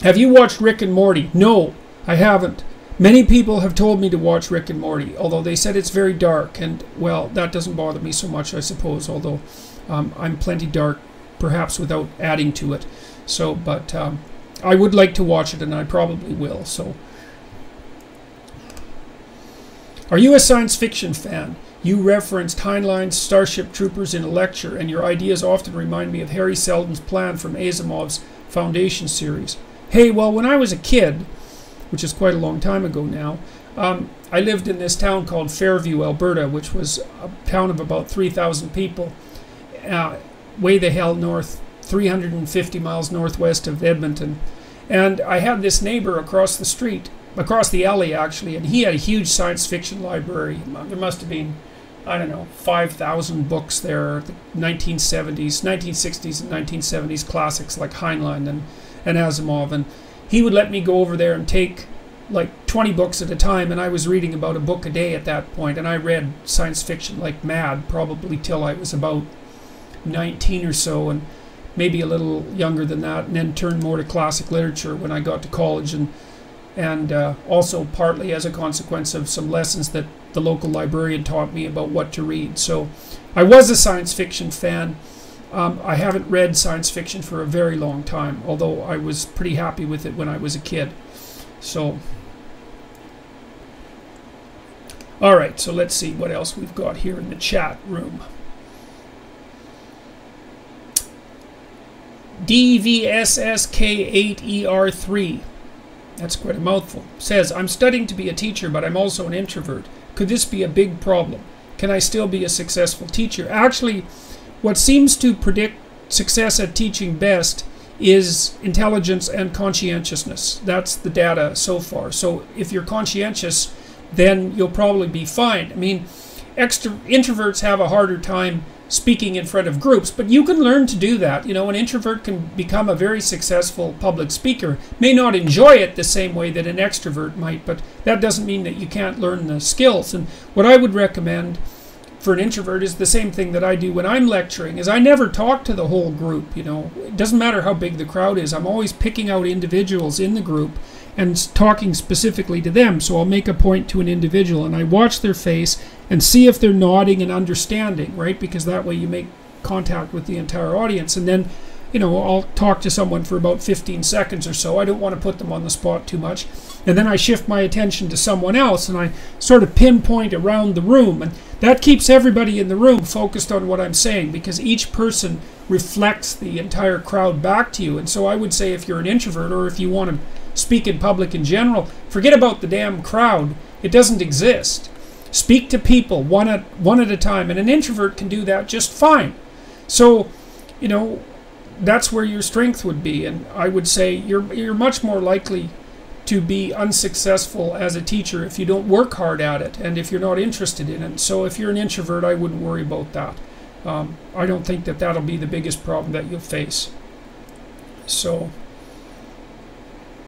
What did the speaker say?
Have you watched Rick and Morty? No, I haven't. Many people have told me to watch Rick and Morty, although they said it's very dark, and, well, that doesn't bother me so much, I suppose, although I'm plenty dark, perhaps without adding to it. So, but I would like to watch it, and I probably will, so. Are you a science fiction fan? You referenced Heinlein's Starship Troopers in a lecture, and your ideas often remind me of Harry Seldon's plan from Asimov's Foundation series. Hey, well, when I was a kid, which is quite a long time ago now, I lived in this town called Fairview, Alberta, which was a town of about 3,000 people, way the hell north, 350 miles northwest of Edmonton. And I had this neighbor across the street, across the alley actually, and he had a huge science fiction library. There must have been, I don't know, 5,000 books there, the 1970s, 1960s and 1970s classics like Heinlein and Asimov. And he would let me go over there and take like 20 books at a time, and I was reading about a book a day at that point, and I read science fiction like mad, probably till I was about 19 or so, and maybe a little younger than that, and then turned more to classic literature when I got to college, and also partly as a consequence of some lessons that the local librarian taught me about what to read. So I was a science fiction fan. I haven't read science fiction for a very long time, although I was pretty happy with it when I was a kid. So, alright, so let's see what else we've got here in the chat room. DVSSK8ER3, that's quite a mouthful, says, I'm studying to be a teacher, but I'm also an introvert. Could this be a big problem? Can I still be a successful teacher? Actually, what seems to predict success at teaching best is intelligence and conscientiousness. That's the data so far. So if you're conscientious, then you'll probably be fine. I mean, introverts have a harder time speaking in front of groups, but you can learn to do that. You know, an introvert can become a very successful public speaker. May not enjoy it the same way that an extrovert might, but that doesn't mean that you can't learn the skills. And what I would recommend for an introvert is the same thing that I do when I'm lecturing, is I never talk to the whole group. You know, it doesn't matter how big the crowd is. I'm always picking out individuals in the group and talking specifically to them. So I'll make a point to an individual and I watch their face and see if they're nodding and understanding, right? Because that way you make contact with the entire audience. And then, you know, I'll talk to someone for about 15 seconds or so. I don't want to put them on the spot too much. And then I shift my attention to someone else and I sort of pinpoint around the room. And that keeps everybody in the room focused on what I'm saying, because each person reflects the entire crowd back to you. And so I would say, if you're an introvert, or if you want to speak in public in general, forget about the damn crowd. It doesn't exist. Speak to people one at a time, and an introvert can do that just fine. So, you know, that's where your strength would be. And I would say you're much more likely to be unsuccessful as a teacher if you don't work hard at it and if you're not interested in it. So if you're an introvert, I wouldn't worry about that. I don't think that that'll be the biggest problem that you'll face. So